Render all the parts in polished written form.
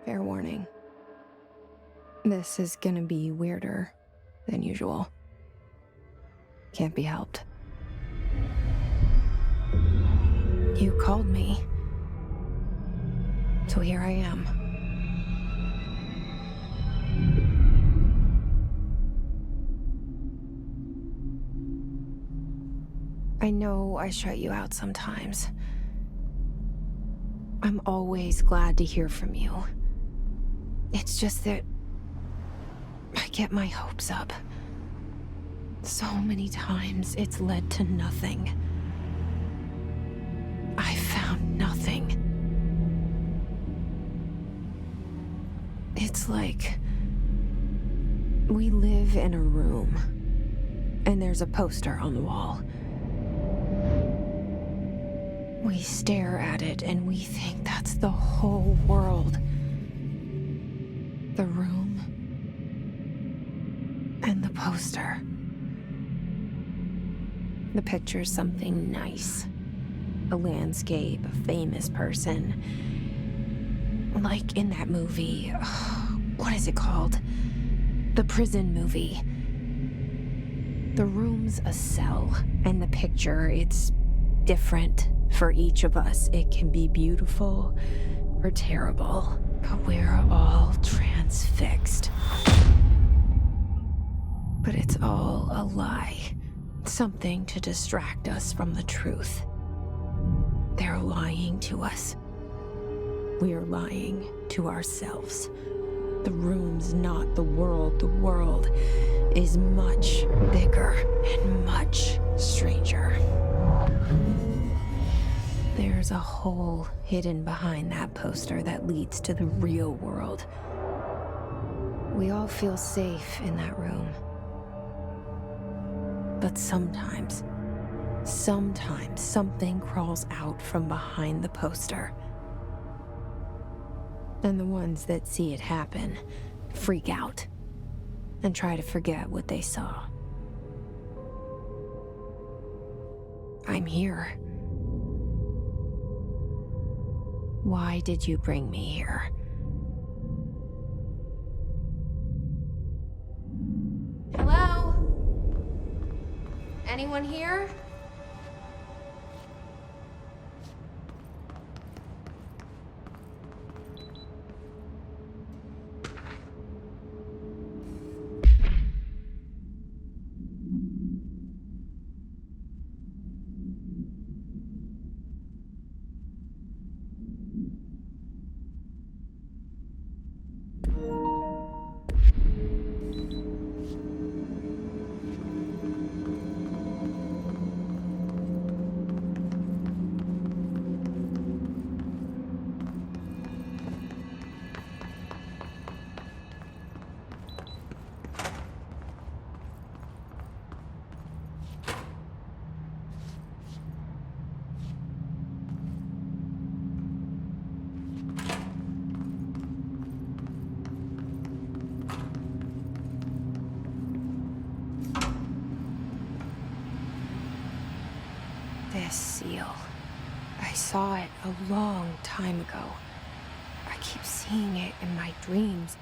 Fair warning. This is gonna be weirder than usual. Can't be helped. You called me. So here I am. I know I shut you out sometimes. I'm always glad to hear from you. It's just that I get my hopes up. So many times it's led to nothing. I found nothing. It's like we live in a room, and there's a poster on the wall. We stare at it and we think that's the whole world. The room and the poster. The picture's something nice. A landscape, a famous person. Like in that movie, what is it called? The prison movie. The room's a cell, and the picture, it's different for each of us. It can be beautiful or terrible, but we're all transfixed. But it's all a lie. Something to distract us from the truth. They're lying to us. We're lying to ourselves. The room's not the world. The world is much bigger and much stranger. There's a hole hidden behind that poster that leads to the real world. We all feel safe in that room. But sometimes something crawls out from behind the poster. And the ones that see it happen freak out and try to forget what they saw. I'm here. Why did you bring me here? Hello? Anyone here? This seal. I saw it a long time ago. I keep seeing it in my dreams.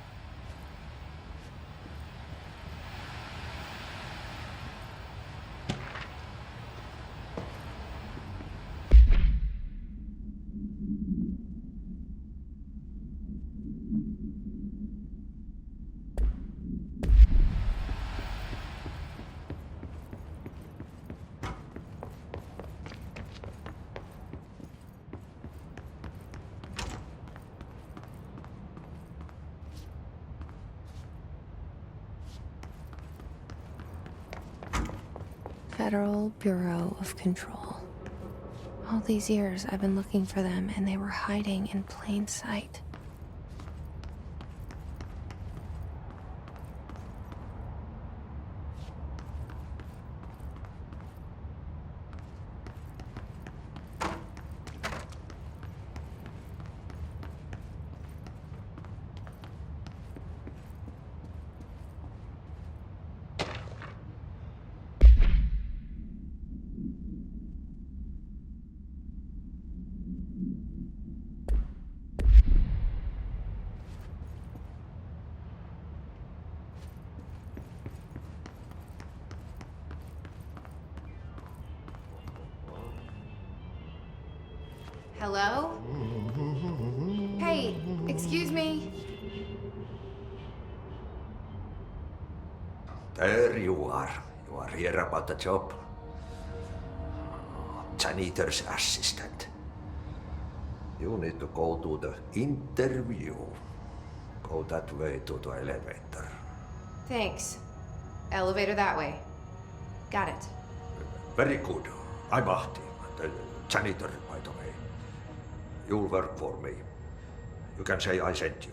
Federal Bureau of Control. All these years I've been looking for them, and they were hiding in plain sight. Hello? Hey, excuse me. There you are. You are here about the job. Janitor's assistant. You need to go to the interview. Go that way to the elevator. Thanks. Elevator that way. Got it. Very good. I'm Ahti, the janitor, by the way. You'll work for me. You can say I sent you.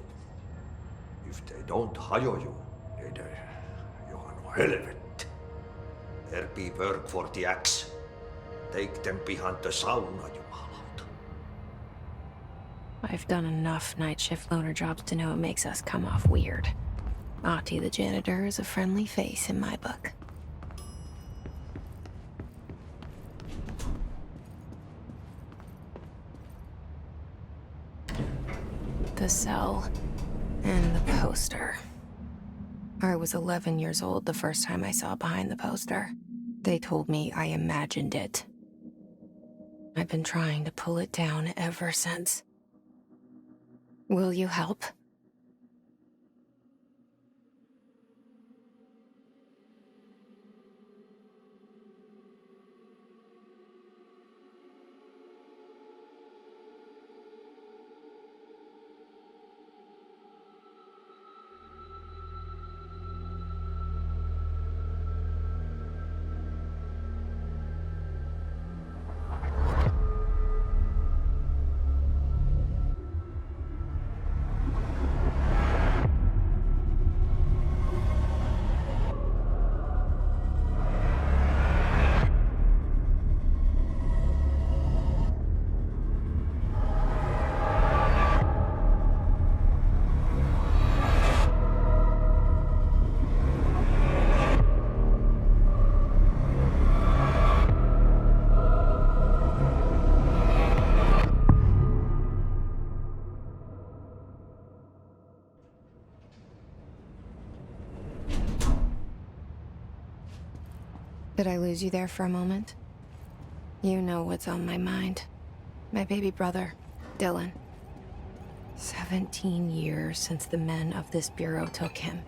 If they don't hire you, then you are no helvet. There be work for the axe. Take them behind the sauna, jumalauta. I've done enough night shift loner jobs to know it makes us come off weird. Ahti the janitor is a friendly face in my book. The cell and the poster. I was 11 years old the first time I saw behind the poster. They told me I imagined it. I've been trying to pull it down ever since. Will you help? Did I lose you there for a moment? You know what's on my mind. My baby brother, Dylan. 17 years since the men of this bureau took him.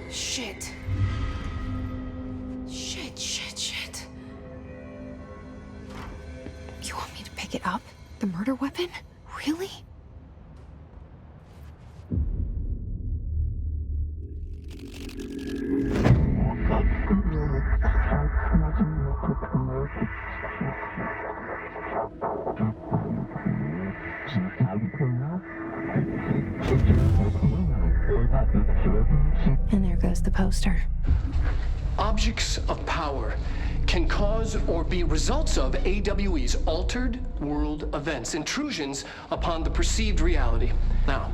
Shit. Shit. You want me to pick it up? The murder weapon? Really? And there goes the poster. Objects of power can cause or be results of AWE's altered world events, intrusions upon the perceived reality. Now,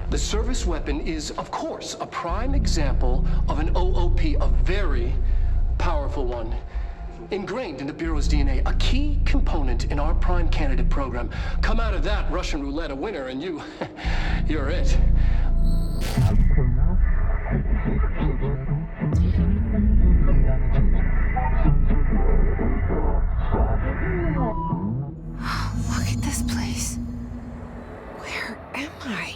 the service weapon is, of course, a prime example of an OOP, a very powerful one. Ingrained in the Bureau's DNA, a key component in our prime candidate program. Come out of that Russian roulette a winner and you're it. Look at this place. Where am I?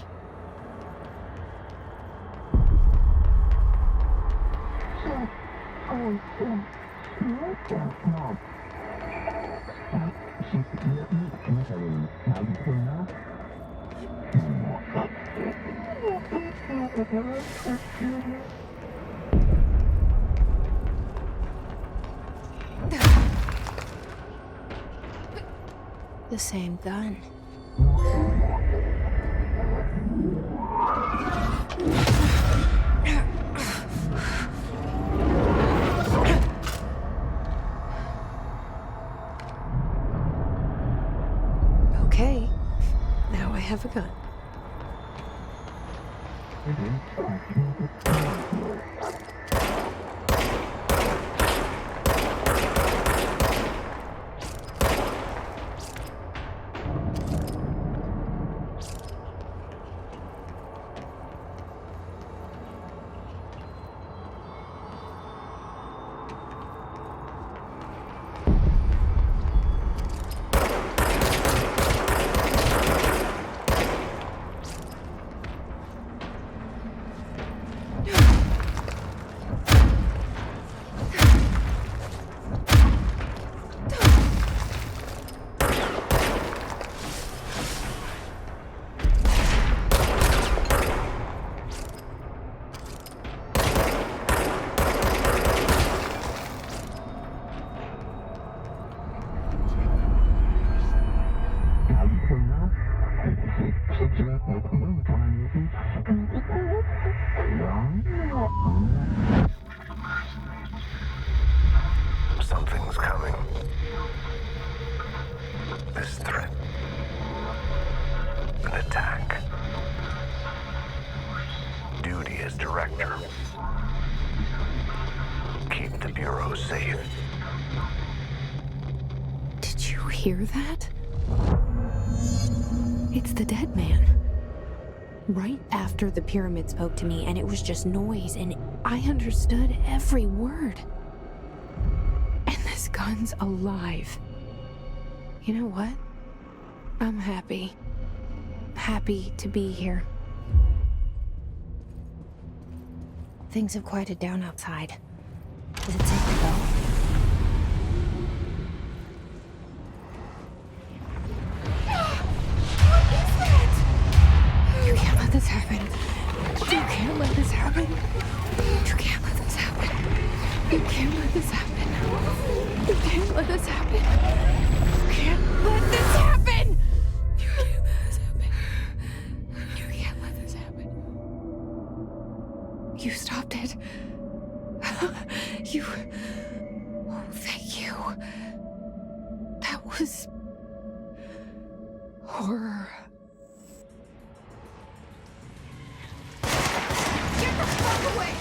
The same gun. Okay, now I have a gun. Something's coming. This threat. An attack. Duty as director. Keep the Bureau safe. Did you hear that? It's the dead man. Right after the pyramid spoke to me, and it was just noise, and I understood every word. And this gun's alive. You know what? I'm happy. Happy to be here. Things have quieted down outside. Is it safe to go? You can't let this happen. You can't let this happen. You can't let this happen. You can't let this happen. You can't let this happen. You can't let this happen. You can't let this happen. You can't let this happen. You stopped it. You... Oh, thank you. That was... horror. Get the fuck away!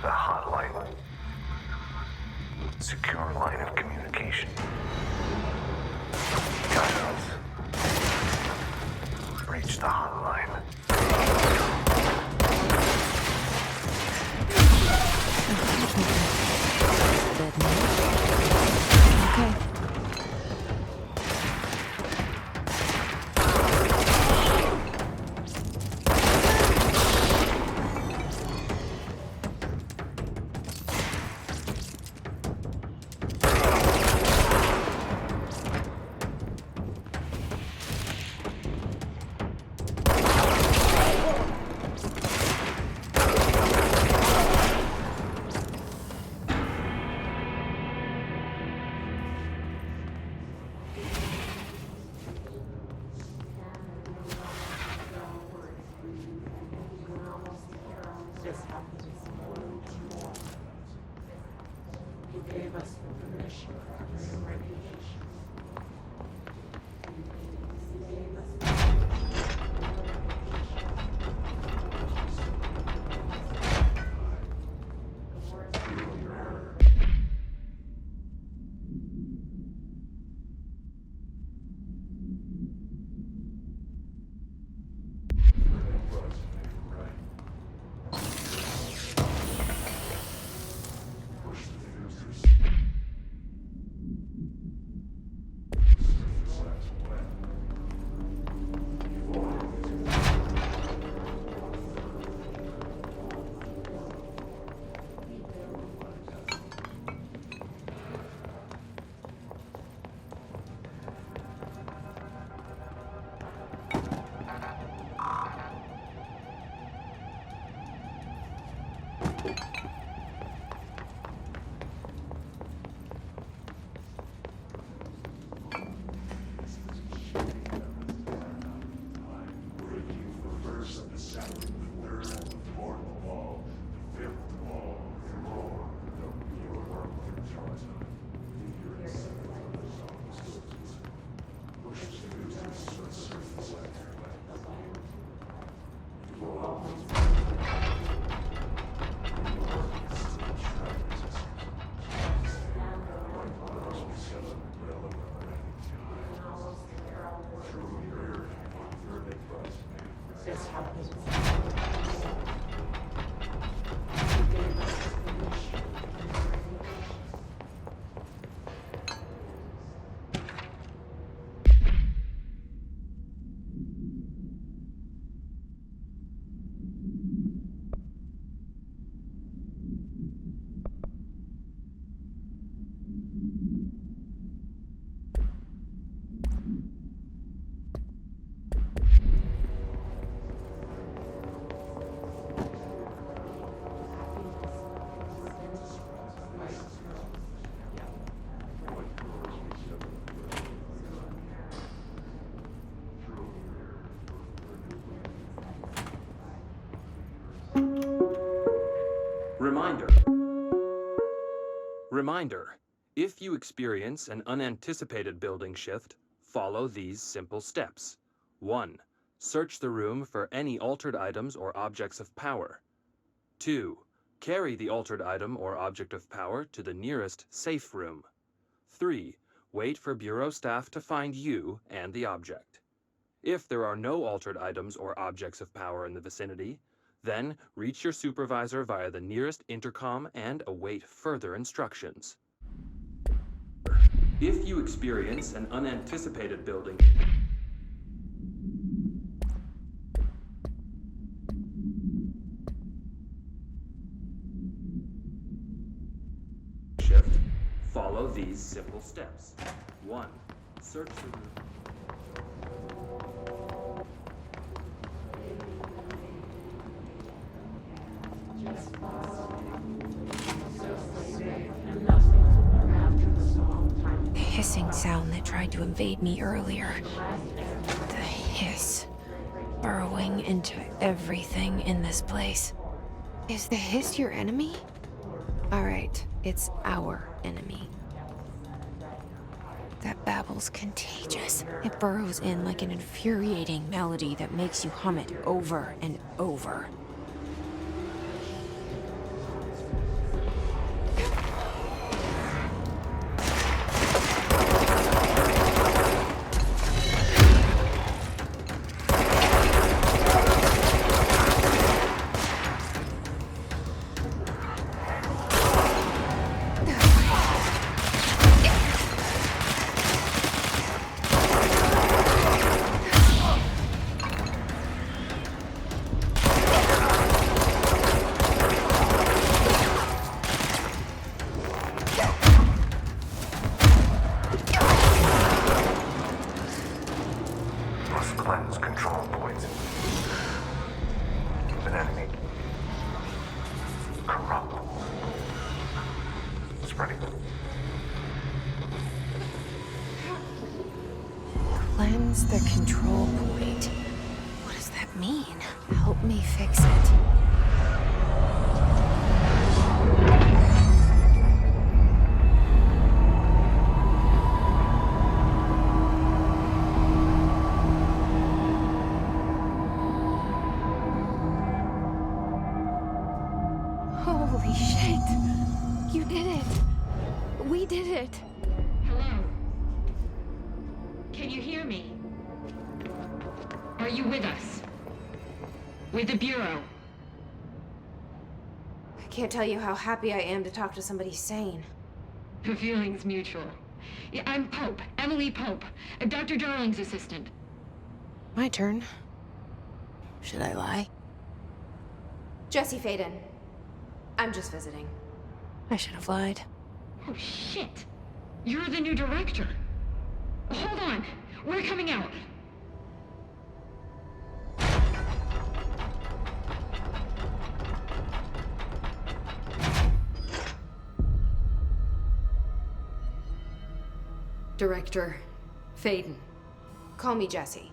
The hotline. Secure line of communication. Guidance. Reach the hotline. Okay. Reminder, if you experience an unanticipated building shift, follow these simple steps. 1. Search the room for any altered items or objects of power. 2. Carry the altered item or object of power to the nearest safe room. 3. Wait for Bureau staff to find you and the object. If there are no altered items or objects of power in the vicinity, then reach your supervisor via the nearest intercom and await further instructions. If you experience an unanticipated building shift, follow these simple steps. 1. Search the room. The hissing sound that tried to invade me earlier. The hiss. Burrowing into everything in this place. Is the hiss your enemy? Alright, it's our enemy. That babble's contagious. It burrows in like an infuriating melody that makes you hum it over and over. Cleanse control points. An enemy. Corruptible. Spreading. Cleanse the control point. What does that mean? Help me fix it. Holy shit! You did it! We did it! Hello? Can you hear me? Are you with us? With the Bureau? I can't tell you how happy I am to talk to somebody sane. The feeling's mutual. Yeah, I'm Pope, Emily Pope, Dr. Darling's assistant. My turn. Should I lie? Jesse Faden. I'm just visiting. I should have lied. Oh, shit. You're the new director. Hold on. We're coming out. Director Faden. Call me Jessie.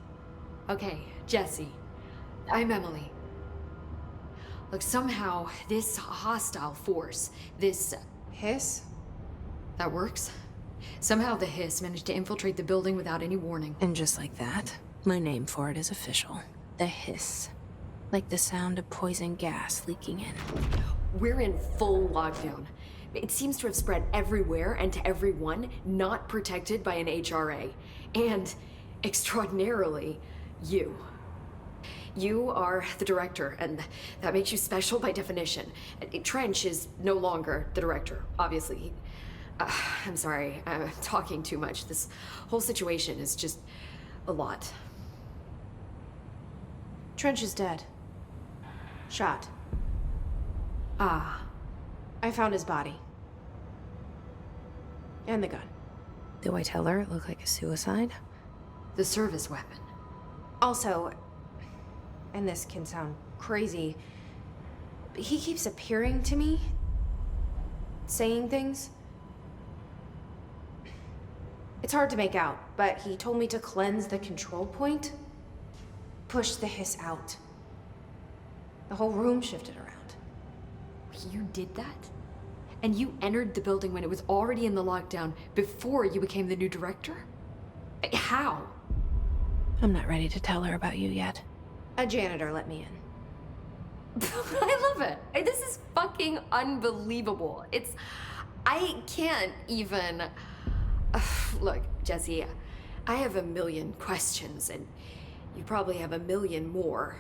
Okay, Jesse. I'm Emily. Look, somehow this hostile force, this... Hiss? that works? Somehow the hiss managed to infiltrate the building without any warning. And just like that, my name for it is official. The hiss. Like the sound of poison gas leaking in. We're in full lockdown. It seems to have spread everywhere and to everyone not protected by an HRA. And, extraordinarily, you. You are the director, and that makes you special by definition. Trench is no longer the director, obviously. I'm sorry, I'm talking too much. This whole situation is just a lot. Trench is dead. Shot. Ah. I found his body. And the gun. Do I tell her it looked like a suicide? The service weapon. Also, and this can sound crazy, but he keeps appearing to me, saying things. It's hard to make out, but he told me to cleanse the control point, push the hiss out. The whole room shifted around. You did that? And you entered the building when it was already in the lockdown before you became the new director? How? I'm not ready to tell her about you yet. A janitor let me in. I love it. This is fucking unbelievable. I can't even... Look, Jesse, I have a million questions, and you probably have a million more.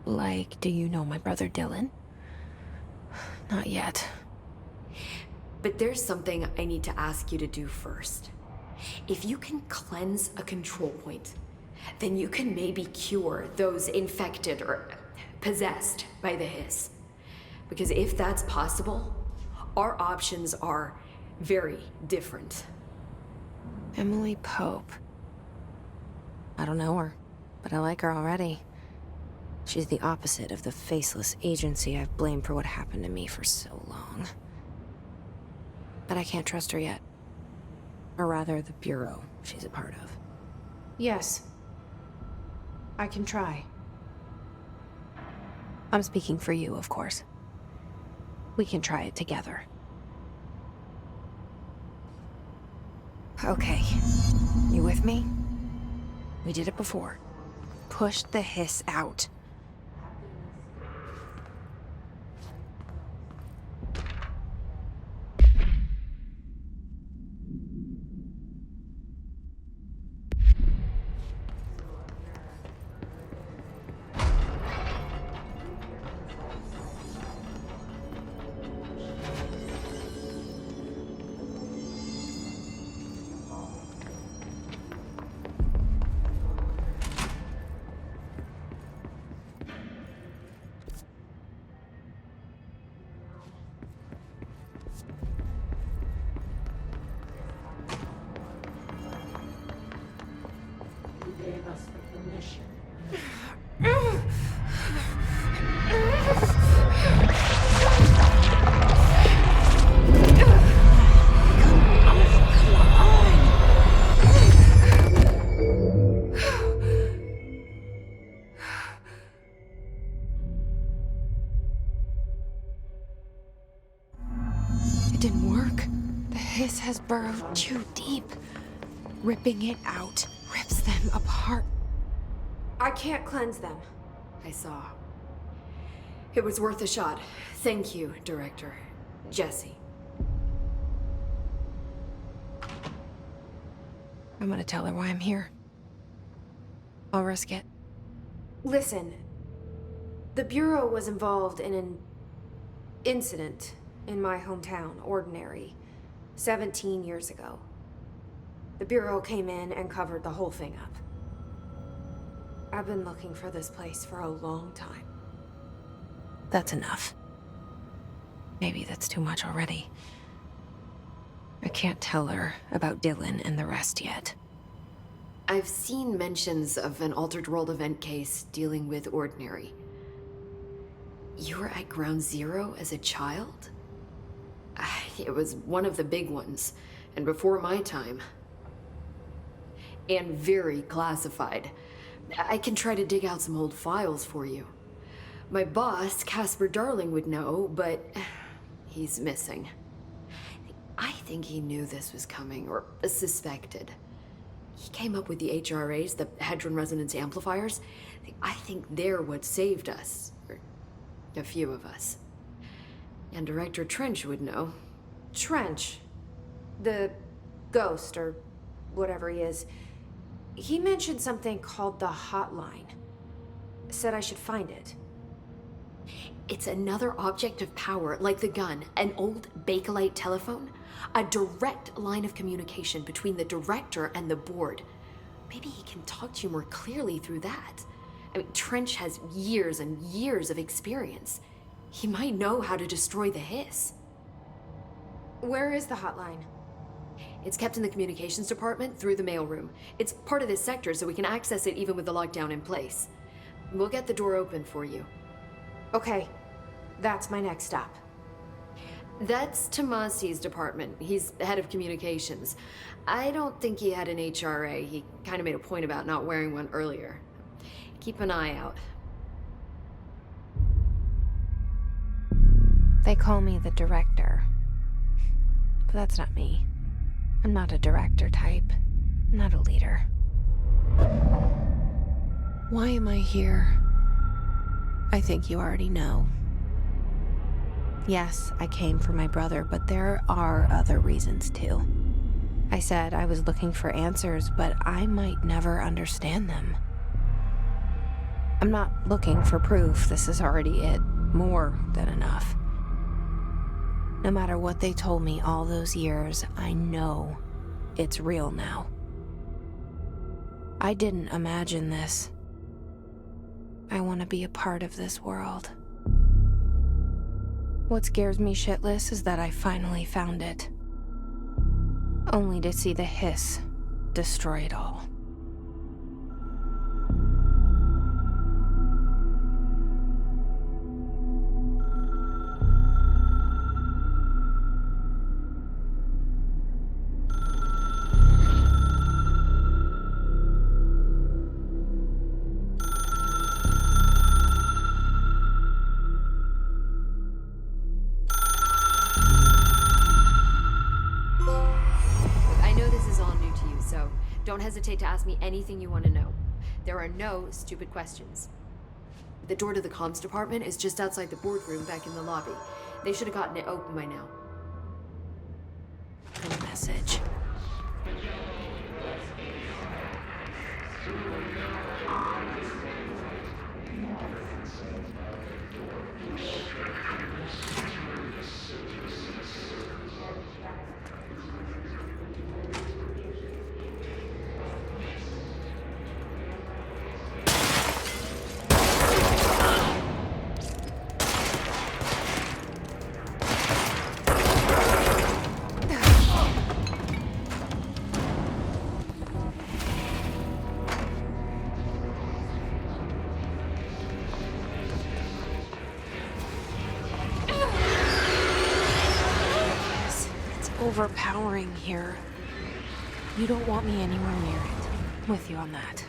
Like, do you know my brother Dylan? Not yet. But there's something I need to ask you to do first. If you can cleanse a control point, then you can maybe cure those infected or possessed by the hiss. Because if that's possible, our options are very different. Emily Pope. I don't know her, but I like her already. She's the opposite of the faceless agency I've blamed for what happened to me for so long. But I can't trust her yet. Or rather, the Bureau she's a part of. Yes. I can try. I'm speaking for you, of course. We can try it together. Okay. You with me? We did it before. Push the hiss out. It didn't work. The hiss has burrowed too deep. Ripping it out rips them apart. I can't cleanse them. I saw. It was worth a shot. Thank you, Director. Jesse. I'm gonna tell her why I'm here. I'll risk it. Listen, the Bureau was involved in an incident in my hometown, Ordinary, 17 years ago. The Bureau came in and covered the whole thing up. I've been looking for this place for a long time. That's enough. Maybe that's too much already. I can't tell her about Dylan and the rest yet. I've seen mentions of an Altered World event case dealing with Ordinary. You were at Ground Zero as a child? It was one of the big ones. and before my time. And very classified. I can try to dig out some old files for you. My boss, Casper Darling, would know, but he's missing. I think he knew this was coming, or suspected. He came up with the HRAs, the Hadron Resonance Amplifiers. I think they're what saved us. Or a few of us. And Director Trench would know. Trench. The ghost, or whatever he is. He mentioned something called the hotline. Said I should find it. It's another object of power, like the gun, an old Bakelite telephone. A direct line of communication between the director and the board. Maybe he can talk to you more clearly through that. I mean, Trench has years and years of experience. He might know how to destroy the hiss. Where is the hotline? It's kept in the communications department through the mailroom. It's part of this sector, so we can access it even with the lockdown in place. We'll get the door open for you. Okay, that's my next stop. That's Tomasi's department. He's head of communications. I don't think he had an HRA. He kind of made a point about not wearing one earlier. Keep an eye out. They call me the director. But that's not me. I'm not a director type. I'm not a leader. Why am I here? I think you already know. Yes, I came for my brother, but there are other reasons too. I said I was looking for answers, but I might never understand them. I'm not looking for proof. This is already it. More than enough. No matter what they told me all those years, I know it's real now. I didn't imagine this. I want to be a part of this world. What scares me shitless is that I finally found it. Only to see the hiss destroy it all. Don't hesitate to ask me anything you want to know. There are no stupid questions. The door to the comms department is just outside the boardroom back in the lobby. They should have gotten it open by now. A message. Overpowering here. You don't want me anywhere near it. I'm with you on that.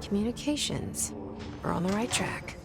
Communications. We're on the right track.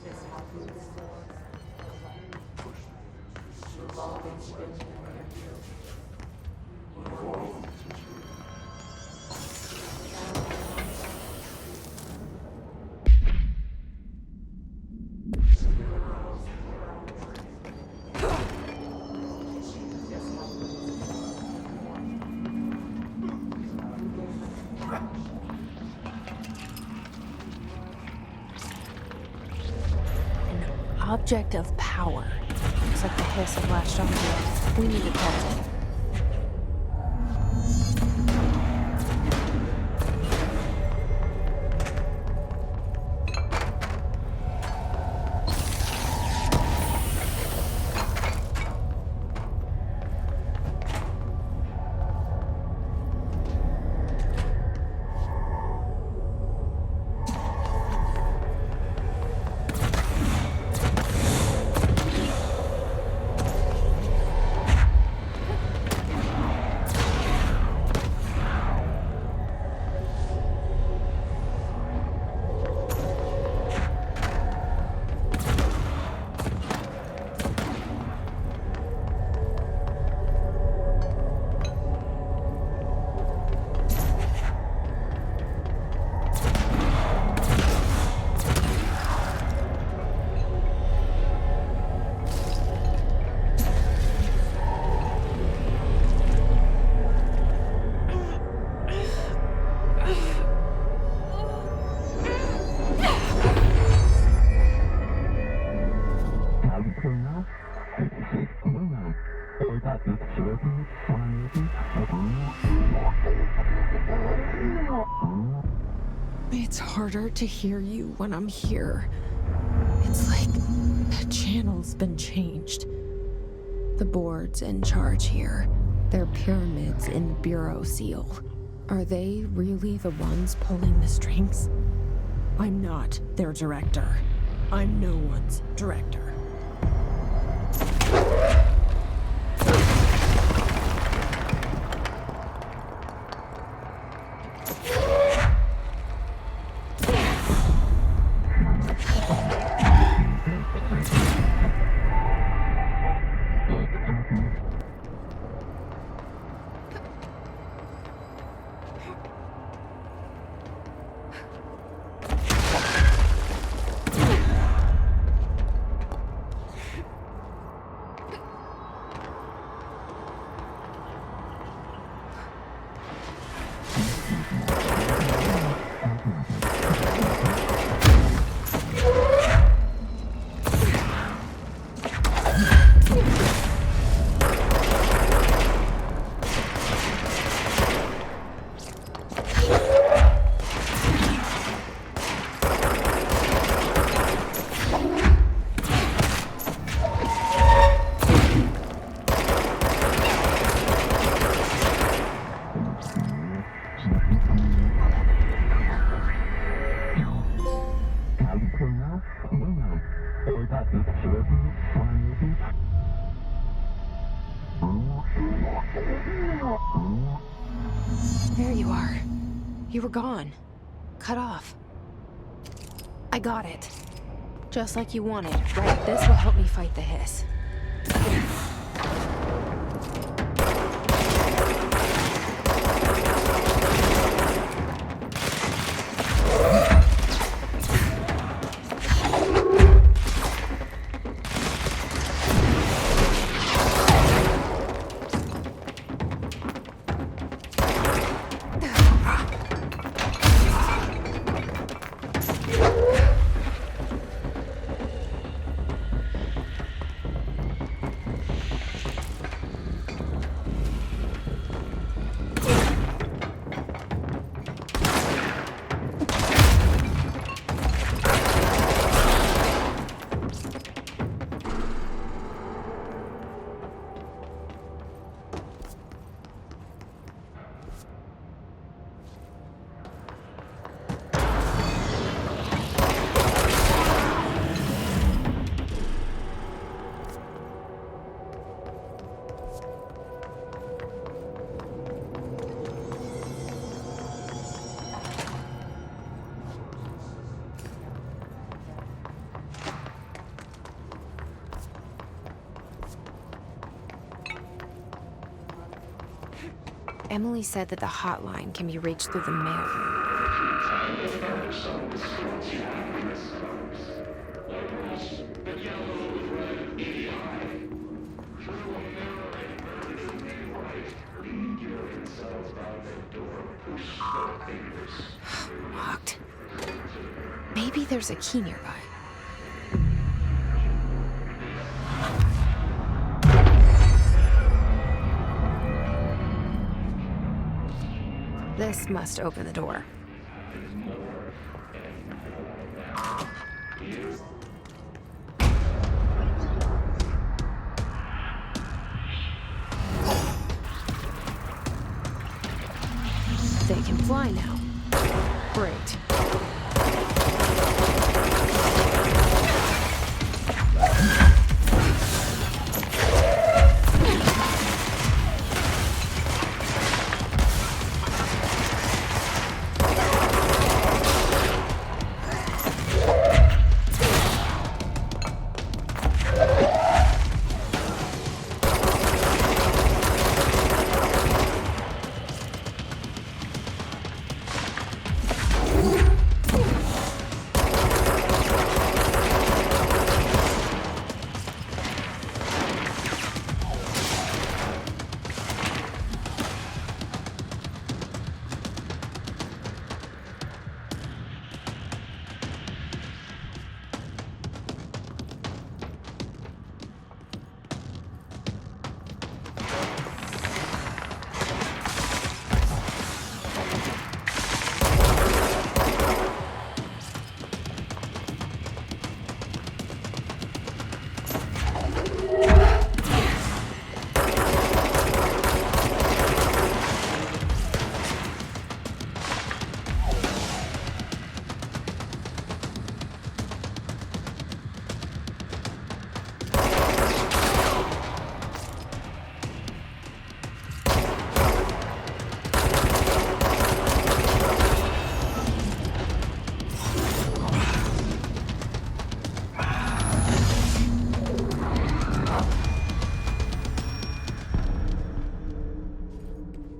Object of power. Looks like the hiss have latched onto it. We need to catch it. It's harder to hear you when I'm here. It's like the channel's been changed. The board's in charge here. They're pyramids in the Bureau seal. Are they really the ones pulling the strings? I'm not their director. I'm no one's director. were gone. Cut off. I got it. Just like you wanted, right? This will help me fight the hiss. Emily said that the hotline can be reached through the mail. Locked. Maybe there's a key nearby. This must open the door. They can fly now. Great.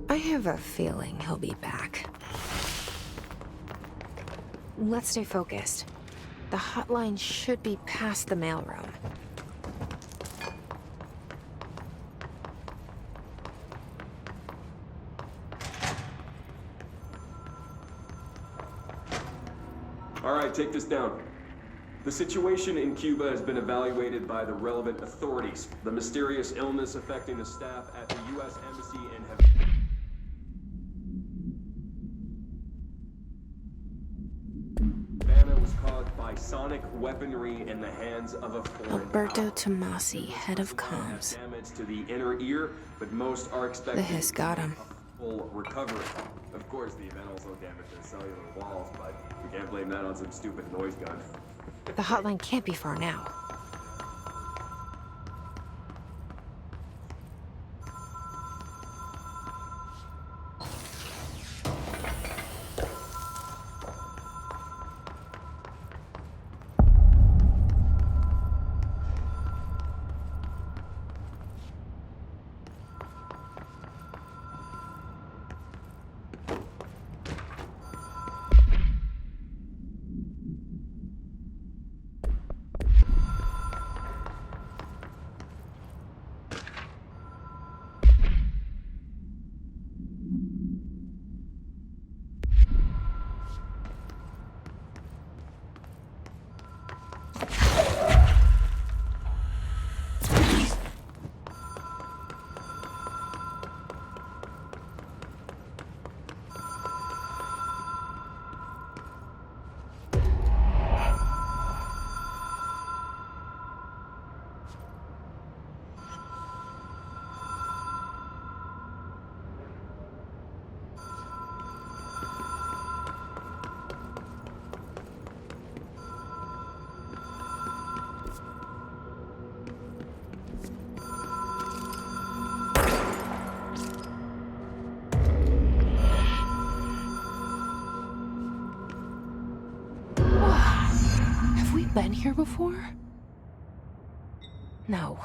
I have a feeling he'll be back. Let's stay focused. The hotline should be past the mailroom. All right, take this down. The situation in Cuba has been evaluated by the relevant authorities. The mysterious illness affecting the staff at the U.S. Embassy in Havana. Was caused by sonic weaponry in the hands of a foreign Alberto power. Tomasi, head of comms. Damage to the inner ear, but most are expecting The hiss got him. a full recovery. Of course, the event also damaged the cellular walls, but we can't blame that on some stupid noise gun. The hotline can't be far now. been here before? No.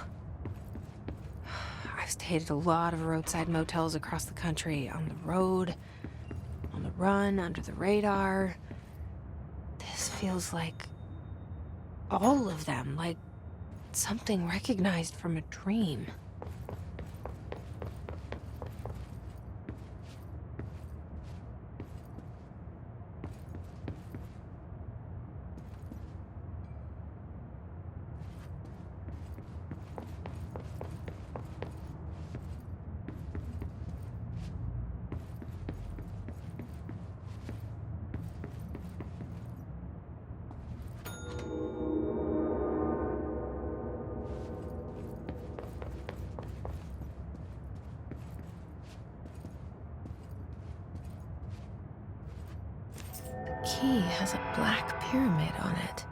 I've stayed at a lot of roadside motels across the country, on the road, on the run, under the radar. This feels like all of them, like something recognized from a dream. Key has a black pyramid on it.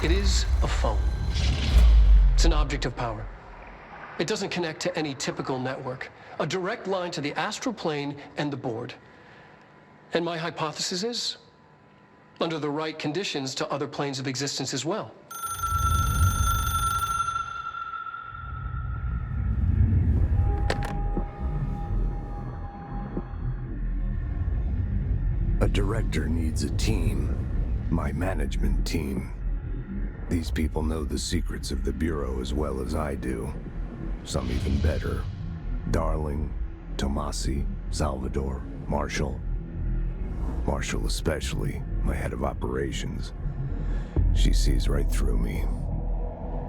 It is a phone. It's an object of power. It doesn't connect to any typical network. A direct line to the astral plane and the board. And my hypothesis is, under the right conditions, to other planes of existence as well. A director needs a team. My management team. These people know the secrets of the Bureau as well as I do. Some even better. Darling, Tomasi, Salvador, Marshall. Marshall especially, my head of operations. She sees right through me.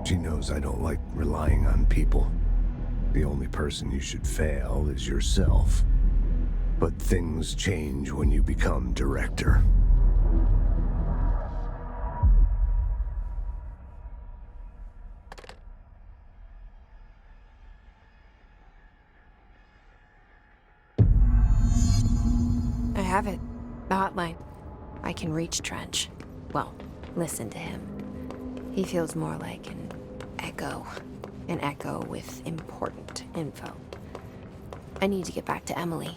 She knows I don't like relying on people. The only person you should fail is yourself. But things change when you become director. I have it. The hotline. I can reach Trench. Well, listen to him. He feels more like an echo. An echo with important info. I need to get back to Emily.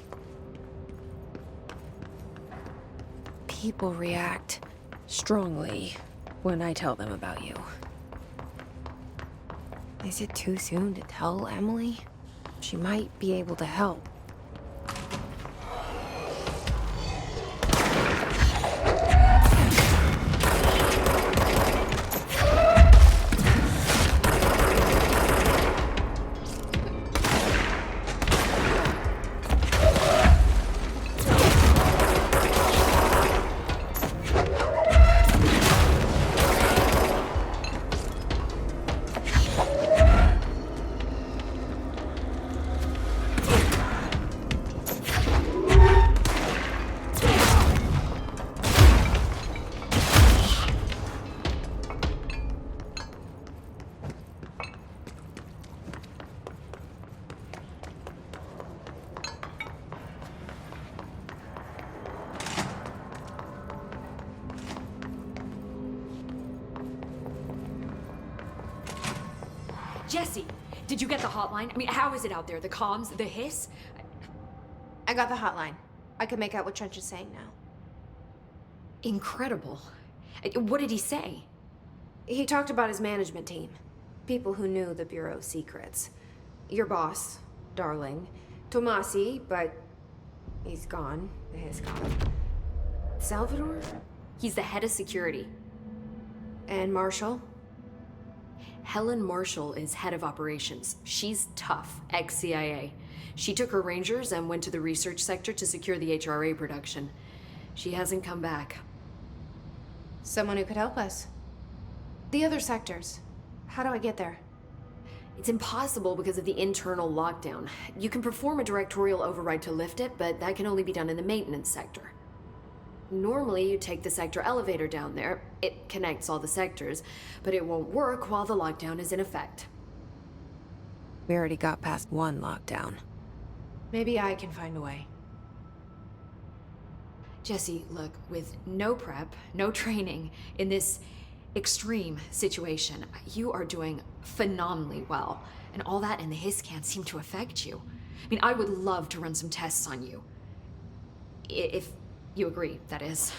People react strongly when I tell them about you. Is it too soon to tell Emily? She might be able to help. Jesse, did you get the hotline? I mean, how is it out there? The comms, the hiss? I got the hotline. I can make out what Trench is saying now. Incredible. What did he say? He talked about his management team. People who knew the Bureau's secrets. Your boss, Darling. Tomasi, but he's gone. The hiss gone. Salvador? He's the head of security. And Marshall? Helen Marshall is head of operations. She's tough, ex-CIA. She took her Rangers and went to the research sector to secure the HRA production. She hasn't come back. Someone who could help us. The other sectors. How do I get there? It's impossible because of the internal lockdown. You can perform a directorial override to lift it, but that can only be done in the maintenance sector. Normally, you take the sector elevator down there. It connects all the sectors, but it won't work while the lockdown is in effect. We already got past one lockdown. Maybe I can find a way. Jesse, look, with no prep, no training, in this extreme situation, you are doing phenomenally well. And all that and the hiss can't seem to affect you. I mean, I would love to run some tests on you. If you agree, that is.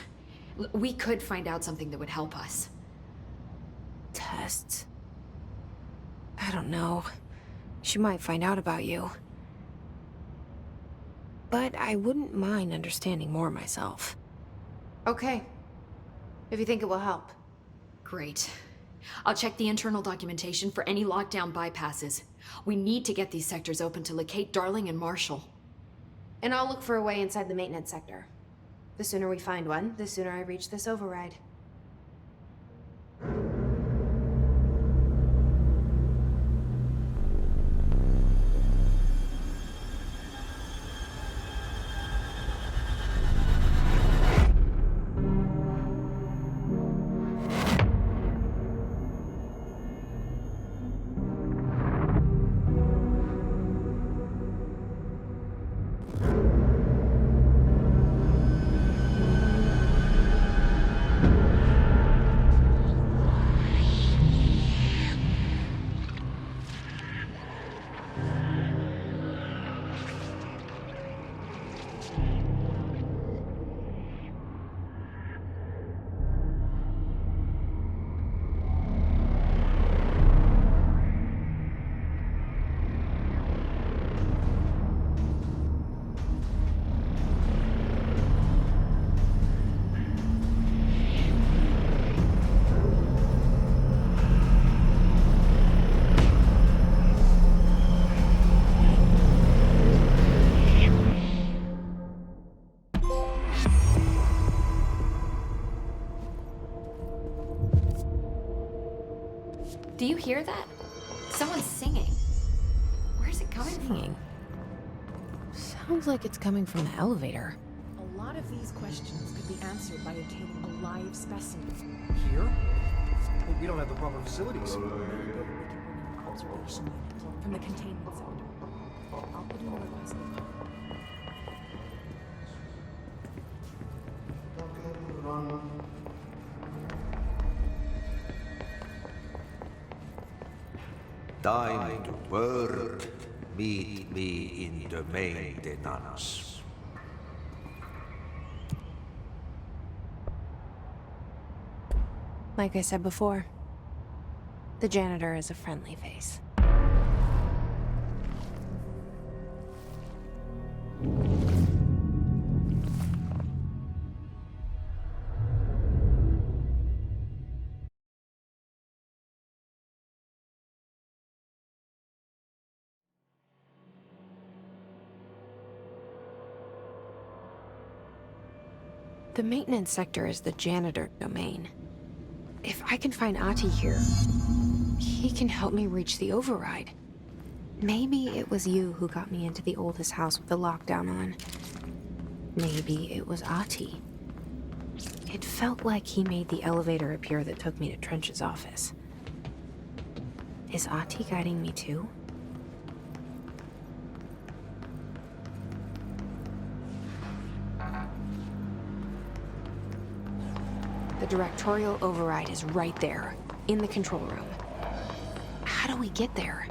We could find out something that would help us. Tests? I don't know. She might find out about you. But I wouldn't mind understanding more myself. Okay. If you think it will help. Great. I'll check the internal documentation for any lockdown bypasses. We need to get these sectors open to locate Darling and Marshall. And I'll look for a way inside the maintenance sector. The sooner we find one, the sooner I reach this override. Do you hear that? Someone's singing. Where's it coming from? Sounds like it's coming from the elevator. A lot of these questions could be answered by obtaining a live specimen. Here? Well, we don't have the proper facilities. We can bring in an observation unit from the containment sector. I'll put in a request to call. Time to work. Meet me in the maintenance. Like I said before, the janitor is a friendly face. The maintenance sector is the janitor domain. If I can find Ahti here, he can help me reach the override. Maybe it was you who got me into the oldest house with the lockdown on. Maybe it was Ahti. It felt like he made the elevator appear that took me to Trench's office. Is Ahti guiding me too? The directorial override is right there, in the control room. How do we get there?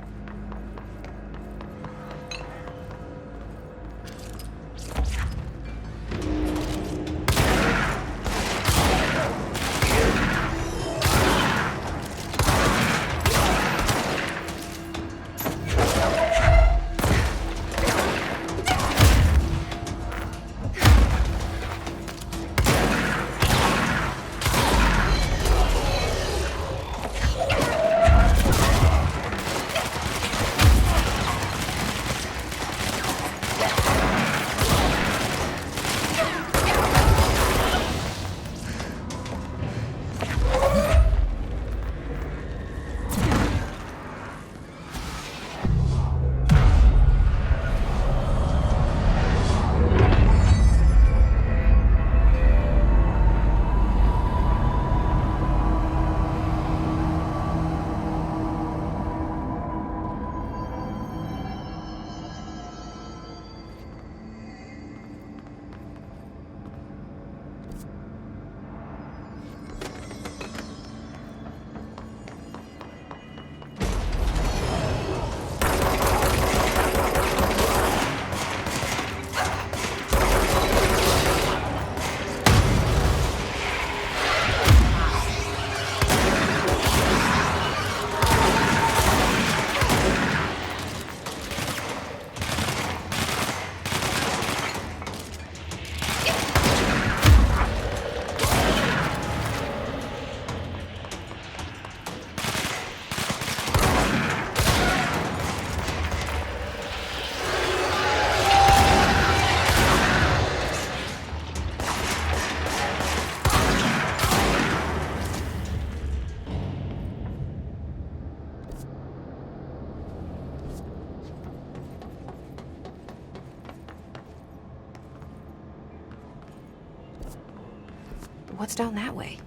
What's down that way?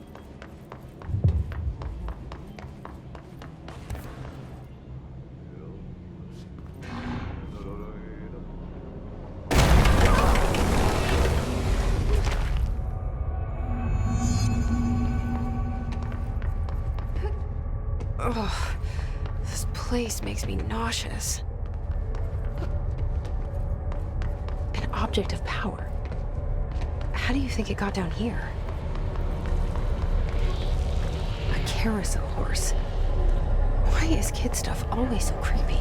Ugh, this place makes me nauseous. An object of power. How do you think it got down here? A carousel horse. Why is kid stuff always so creepy?